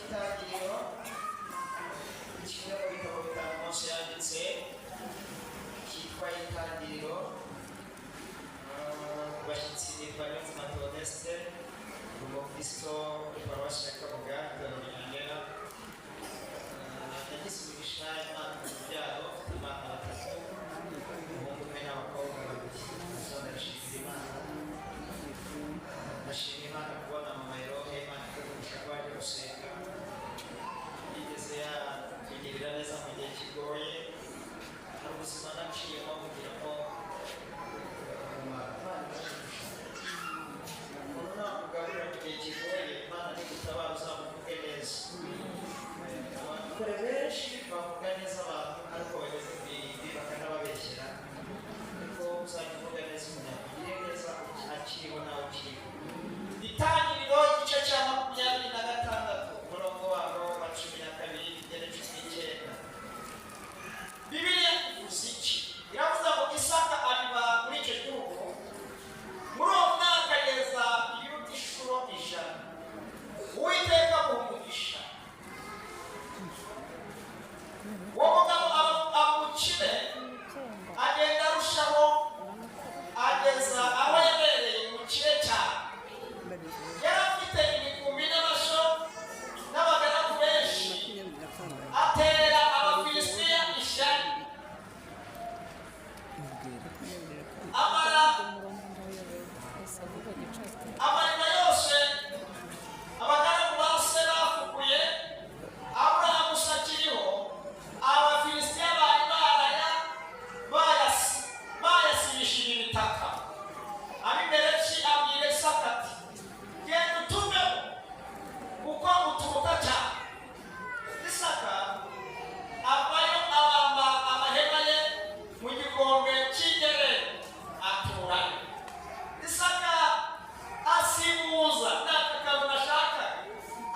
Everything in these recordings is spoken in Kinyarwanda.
cy'itangiriro kimwe mu bitabo bitanu Mose yanditse cyitwa Itangiriro. Bashyitsi bitwa Niyonzima Theoneste umukristo muri paruwasi ya Kabuga Nyangera. Yagize umugisha Imana mu byaro abana batatu umuhungu umwe n'abakobwa babiri. Ndashimira Imana, ndashimira Imana kubona mama Erohe Imana ikagurisha ko waje gusenga yigeze yatugirira neza mu gihe kigoye. Hari ubuzima naciyemo kugira ngo kugaburira mu gihe kigoye Imana nigutabara uzamuvuge neza. Abakore benshi bavuga neza abantu ariko bageze ku bindi bakanababeshyera, ariko uzajya uvuga neza umuntu akugire neza akiriho nawe ukiriho. Itangiriro igice cya 26 umurongo wabo wa 12 kugera 19. Bibiliya ivuze iki? Iravuga ngo Isaka abiba muri icyo gihugu muri uwo mwaka yeza ibiro inshuro 100. Uwiteka umugisha uwo mugabo abukire agenda arushaho ageza aho yabereye umukire cyane. Yari afite imikumbi n'amasho n'abagaragu benshi, atera Abafilisitiya ishyari. Amarima yose abagaragu ba se bafukuye, Aburahamu akiriho, Abafilisitiya bari bayasibishije ibitaka. Abimeleki abwira Isaka ati genda utumeho kuko uturuka cyane. Isaka avayo abamba amahema ye mu gikombe cy'ingerere aturayo. Isaka asimuza n'akakantu ashaka,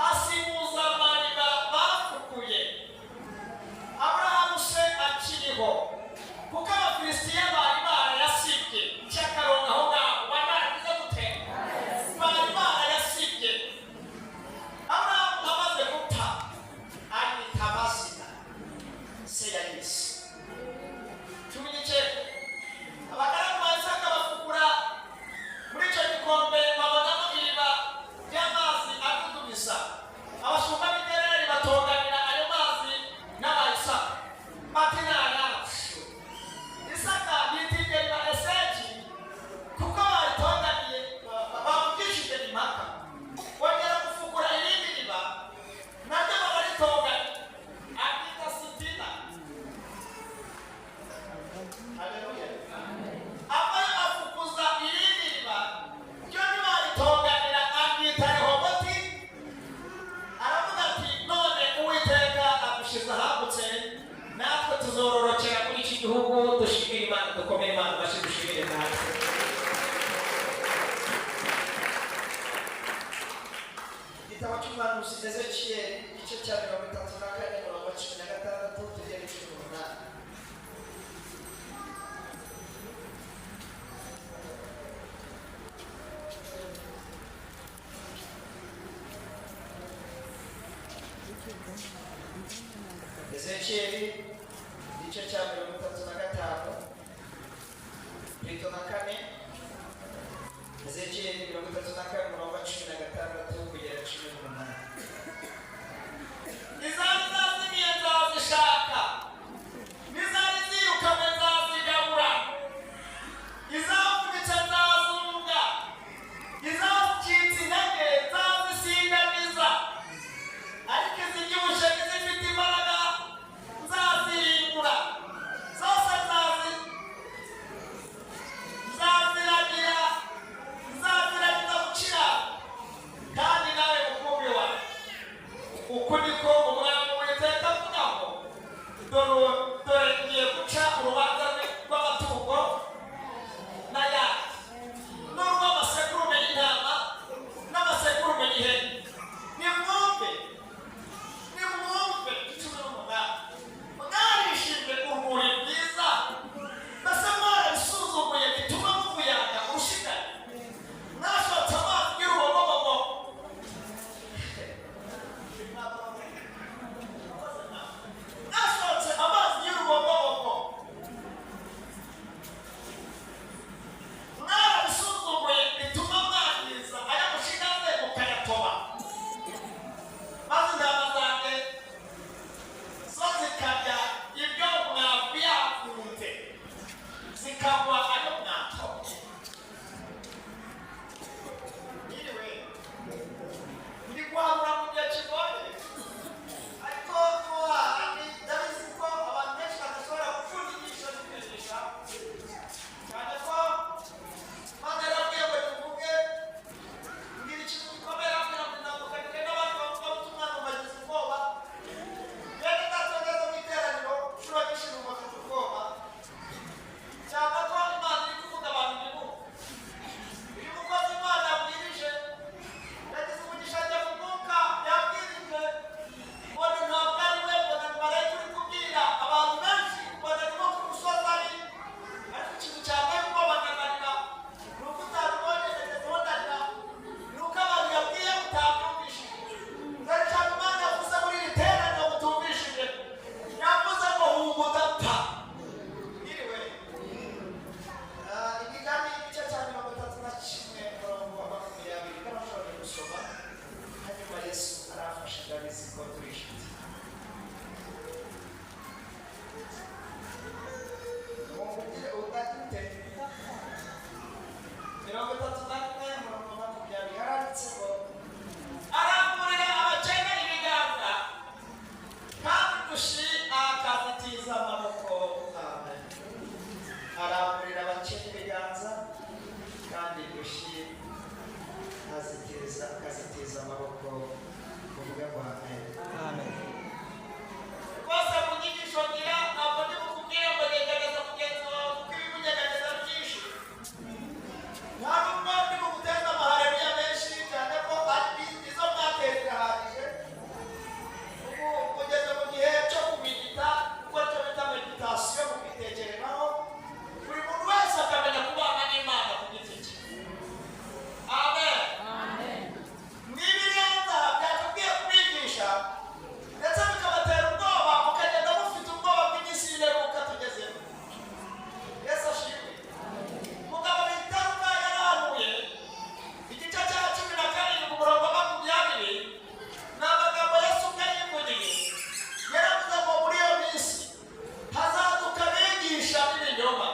asimuza amariba bafukuye. Aburahamu se akiriho kuko Abafilisitiya bari barayasibye cyakaronka aho ngaho bari baragize gute? Bari barayasibye. Aburahamu amaze gupfa anyita amazina se yayise. Abagaragu ba Isaka bafukura muri icyo gikombe babonamo iriba ry'amazi adudubiza. Abashumba b'Igereri batonganira ayo mazi n'aba Isaka bati naracu. Isaka yitiye iriba Eseki kuko baritonganiye bamugishije impaka. Bongera gufukura irindi riba naryo baritonganya aryita Sitina. Haleluya. Abaye afukuza irindi riba ryo ntibaritonganira aryita Rehoboti. Aravuga ati none Uwiteka adushize ahagutse, natwe tuzororokera muri iki gihugu. Dushimire Imana, dukomere Imana amashyi, dushimire natwe. Igitabo cy'umuhanuzi Ezekiyeli igice cya 34 umurongo wa 16 kugera 18. Ezekiyeli igice cya 35 Rito na kane. Ezekiyeli 34 umurongo wa 16 kugera 18. Izari zazimiye nzazishaka, n'izari zirukanywe nzazigabura, izavunitse nzazunga, izacitse intege nzazisindamiza, ariko izibyibushye n'izifite imbaraga nzazirimbura. Zose nzaziragira gukira. Kandi nawe mukumbi wawe, uku niko Umwami Uwiteka avuga ngo dore ngiye guca urubanza rw'amatungo n'ayandi n'urw'amasekurume y'intama n'amasekurume y'ihene. Nimwumve 18. Mwarishimye urumuri rwiza, mbese mwarabisuzumuye bituma muvuyanga urushigane. Mwashotse amazi y'urubogobogo azitiza amaboko kuvuga ngo amen. Amen. Rwose mu nyigisho ngira ntabwo ndi bukubwire ngo nyegereza mugenzi wawe kuko ibimunyeganyeza byinshi. Nta nubwo ndi buguteza amahareruya menshi cyane ko ari izo mwateye zirahagije. Ubu kugeza mu gihe cyo kumedita kuko cyo bita meditasiyo mu kwitekerezaho, buri muntu wese akamenya kubana n'Imana ku giti cye. Amen. N'ibirenza byatubwiye kubigisha ndetse bikabatera ubwoba mukagenda mufite ubwoba bw'iminsi y'imperuka tugezemo. Yesu ashimwe. Mugabo Bitaruka yarahanuye igice cya 17 umurongo wa 20 ni amagambo Yesu ubwe yivugiye. Yaravuze ngo muri iyo minsi hazaduka abigisha b'ibinyoma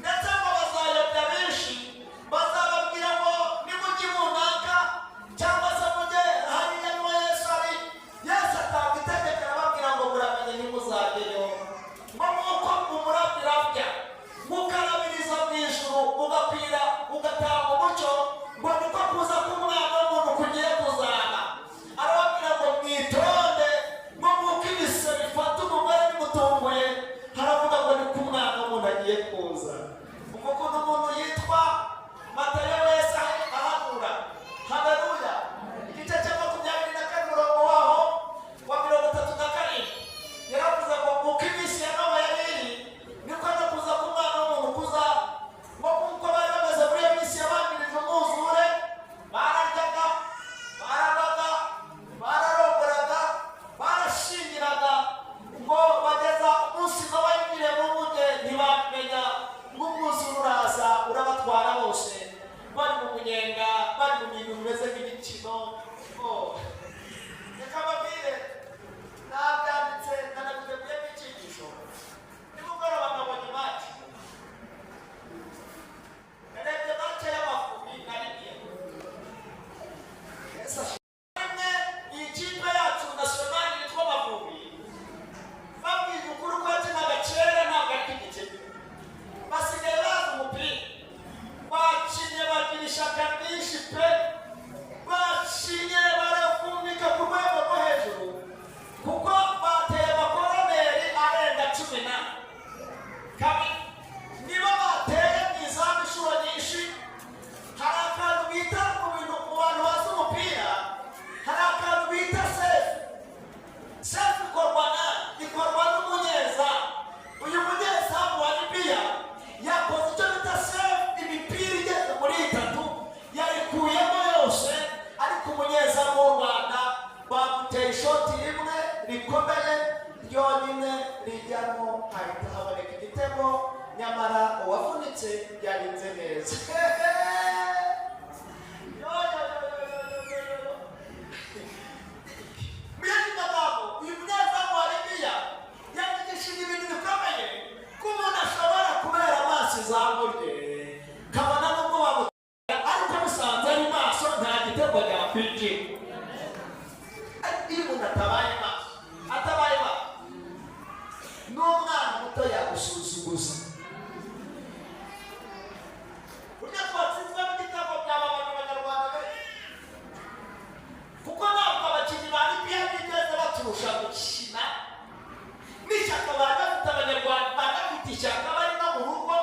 ndetse ngo bazayobya benshi, bazababwira ngo nimujye runaka cyangwa se mujye hariya niho Yesu ari. Yesu atanga itegeko arababwira ngo muramenye ntimuzajyeyo, ngo nk'uko umurabyo urabya mukarabiriza mu ijuru ugakwira ugatanga umucyo, ngo niko kuza k'Umwana w'umuntu kugiye kuzana. Arababwira ngo mwitonde, ngo nk'uko ibise bifata umugore bimutunguye, haravuga ngo niko Umwana w'umuntu agiye kuza. Umva ukuntu umuntu yitwa Matayo wese ahanura. Haleluya. Igice cya 24 umurongo waho wa 37 yaravuze ngo nk'uko iminsi ya Nowa yari iri niko no kuza k'Umwana w'umuntu kuza. Ngo nk'uko bari bameze muri iyo minsi yabanjirije umwuzure, bararyaga, barabaga, bararongoraga, barashingiraga, ngo bageza umunsi Nowa yinjiriye mu nkuge ntibamenya ngo umwuzure uraza urabatwara bose, bari mu munyenga, bari mu bintu bimeze nk'imikino. Reka babwire, nabyanditse nanaguteguyemo icyigisho. Nimugoroba nabonye match. Narebye match y'Amavubi na Libya. Yesu ashimwe. Iyi kipe yacu nationale yitwa Amavubi, babwiye ukuri ko yakinaga kera ntabwo ari igikino. Basigaye bazi umupira, bakinye bagira ishyaka ryinshi pe, bakinye baravunika ku rwego rwo hejuru kuko bateye amakoroneri arenga 12. Niba bateye mu izamu inshuro nyinshi, hari akantu bita mu bantu bazi umupira, hari akantu bita sefu. Sefu ikorwa n'umunyezamu. Uyu munyezamu wa Libya yakoze icyo bita sefu, imipira igeze muri 3 yarikuyemo yose, ariko umunyezamu w'u Rwanda bamuteye ishoti rimwe rikomeye ryonyine rijyamo, hahita haboneka igitego, nyamara uwavunitse yarinze neza. Muyandi magambo, uyu munyezamu wa Libya yandikishije ibintu bikomeye ko umuntu ashobora kubera amaso izamu rye kabona n'ubwo bamutera, ariko musanze ari maso nta gitego yakwinjira. Iyo umuntu atabaye maso n'umwana muto yagusuzuguza. Burya twatsinzwe n'igitego byababaje Abanyarwanda benshi, kuko ntabwo abakinnyi ba Libya bigeze baturusha gukina n'ishyaka bari bafite. Abanyarwanda bari bafite ishyaka bari no mu rugo.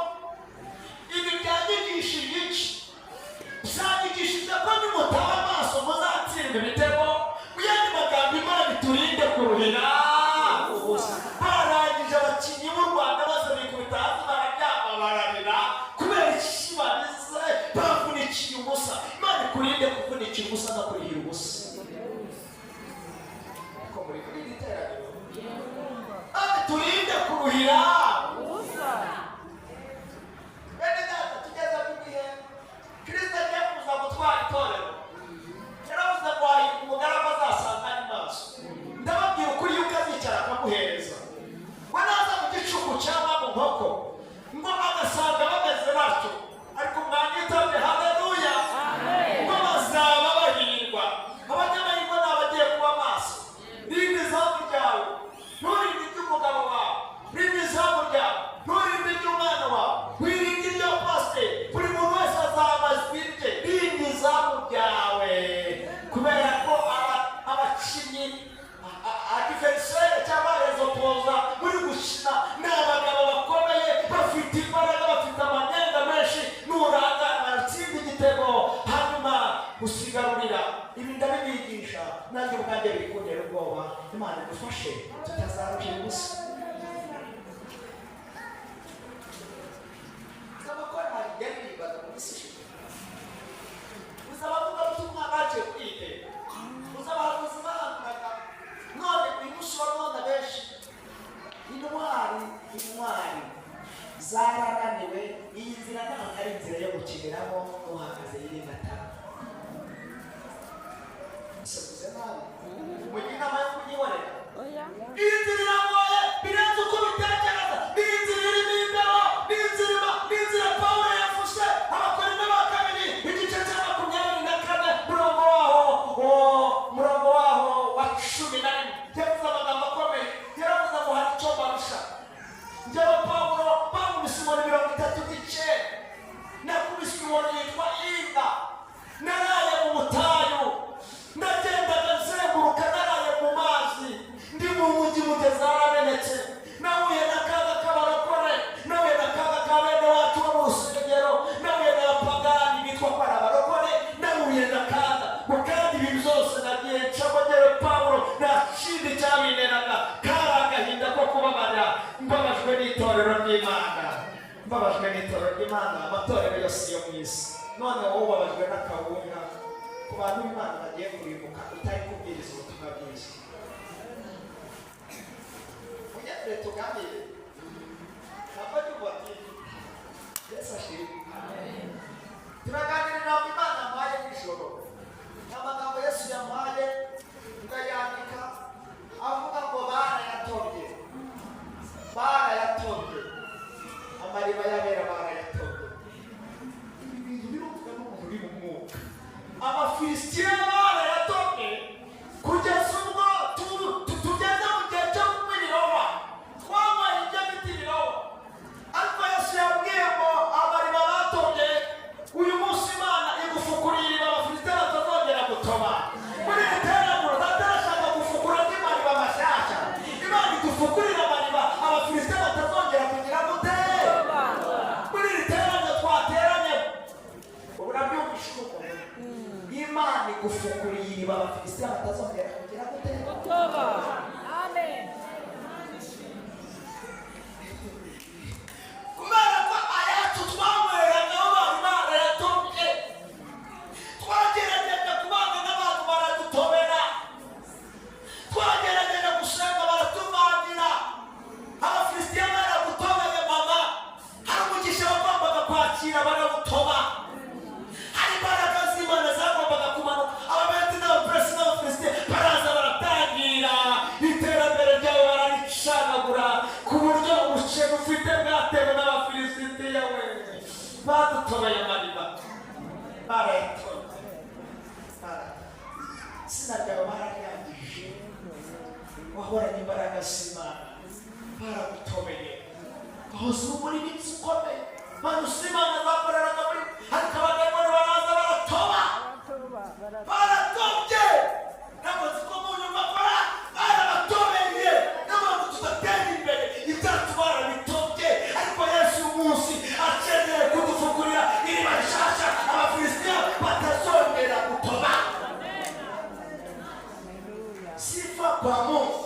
Ibi byanyigishije iki? Byanyigishije ko nimutaba amaso muzatsindwa ibitego. Mu yandi magambo, Imana iturinde kuruhira ubusa. Barangije abakinnyi b'u Rwanda bose bikubita hasi bararyama bararira kubera iki barize bavunikiye ubusa. Imana ikurinde kuvunikira ubusa no kurihira ubusa. Ko muri iri teraniro turinde kuruhira ubusa. Bene data, tugeze ku gihe Kristo agiye kuza gutwara itorero. Yaravuze ngo hahirwa umugaragu azasanga ari maso. Ndababwira ukuri yuko azicara akamuhereza. We naza mu gicuku cyangwa mu nkoko, ngo agasanga bameze batyo, ariko mwanyitabye. Haleluya. Ngo bazaba bahirwa. Abanyamahirwe ni abagiye kuba maso. Rinda izamu ryawe, nturinde iby'umugabo wawe. Rinda izamu kuzigarurira. Ibi ndabibigisha nanjye ubwanjye bikundera ubwoba. Imana idufashe tutazarukira ubusa. Abakora yaririmbaga mu isi uzabavuga ubutumwa baciye kwiga, uzabahanuzi bahanuraga, none uyu munsi wa none benshi intwari zarananiwe. Iyi nzira ntabwo ari inzira yo gukiniramo uhagaze yiringata. Isakuze nawe mugira inama yo kunyibonera. Iyi nzira iragoye birenze uko bitekereza. Iyi nzira irimo imbeho, ni inzira Pawulo yavuze Abakorinto ba kabiri igice cya 24 murongo waho wa 11 yavuze amagambo akomeye. Yaravuze ngo hari icyo barusha. Njyewe Pawulo Simoni 39 nakubiswe umuntu yitwa Inda, naraye mu butayu, nagendaga nzenguruka, naraye mu mazi, ndi mu mujyi mugeze haramenetse. Nahuye n'akaga k'abarokore, nahuye n'akaga ka bene wacu bo mu rusengero, nahuye n'abapagani bitwa ko ari abarokore, nahuye n'akaga. Mu kandi ibi byose nagiye ncamo. Njyewe Pawulo nta kindi cyabinteraga kari agahinda ko kubabara, mbabajwe n'itorero ry'Imana. Mbabajwe n'itorero ry'Imana, amatorero yose yo mu isi. None wowe ubabajwe n'akabunga ku bantu b'Imana bagiye kurimbuka utari kubwiriza ubutumwa bwiza. Munyarure tuganire ntabwo ryubati Yesu ashimwe. Turaganirira mu Imana ampaye nijoro. Amagambo Yesu yampaye ndayandika avuga ngo barayatobye, amariba y'abera barayatobye. Ibi bintu biruvuga n'umuntu uri mu mwuka. Abafilisitiya barayatobye kugeza ubwo tugeze mu gihe cyo kumwiriroba, twabaye ibyo biti biroba. Ariko Yesu yabwiye ngo amariba batobye uyu munsi Imana igufukuriye iriba Abafilisitiya batazongera gutoba. Muri iri teraniro batarashaka gufukura andi mariba mashyashya. Imana idufukurira amariba Abafilisitiya batazongera kugira gute. Muri iri teraniro twateranye ubu nabyumvishe uko Imana igufukuriye iriba Abafilisitiya batazongera kugira gute. Amen. Kubera ko ayacu twamwereraga abantu barayatobye, twagerageje kubana n'abantu baradutobera, twagerageje gusenga baratuvangira. Abafilisitiya baragutobeye mama, hari umugisha wagombaga kwakira baragutoba, hari imbaraga z'Imana zagombaga kumanuka. Ababeti n'abaperesi n'Abafilisitiya baraza baratangira iterambere ryawe bararicagagura ku buryo ubukene ufite bwatewe n'Abafilisitiya. We badutobeye amariba barayatobye, izina ryawe bararyangije, wahoranye imbaraga z'Imana baragutobeye. Wahoze uri muri minsi ukomeye, maze Imana zakoreraga muri, ariko abadayimoni baraza baratoba, baratobye. Ntabwo nzi ko umuntu bakora barabatobeye, n'abantu tudatera imbere ibyacu barabitobye. Ariko Yesu uyu munsi akeneye kudufukurira iriba rishasha Abafilisitiya batazongera gutoba. Sifa kwa Mungu.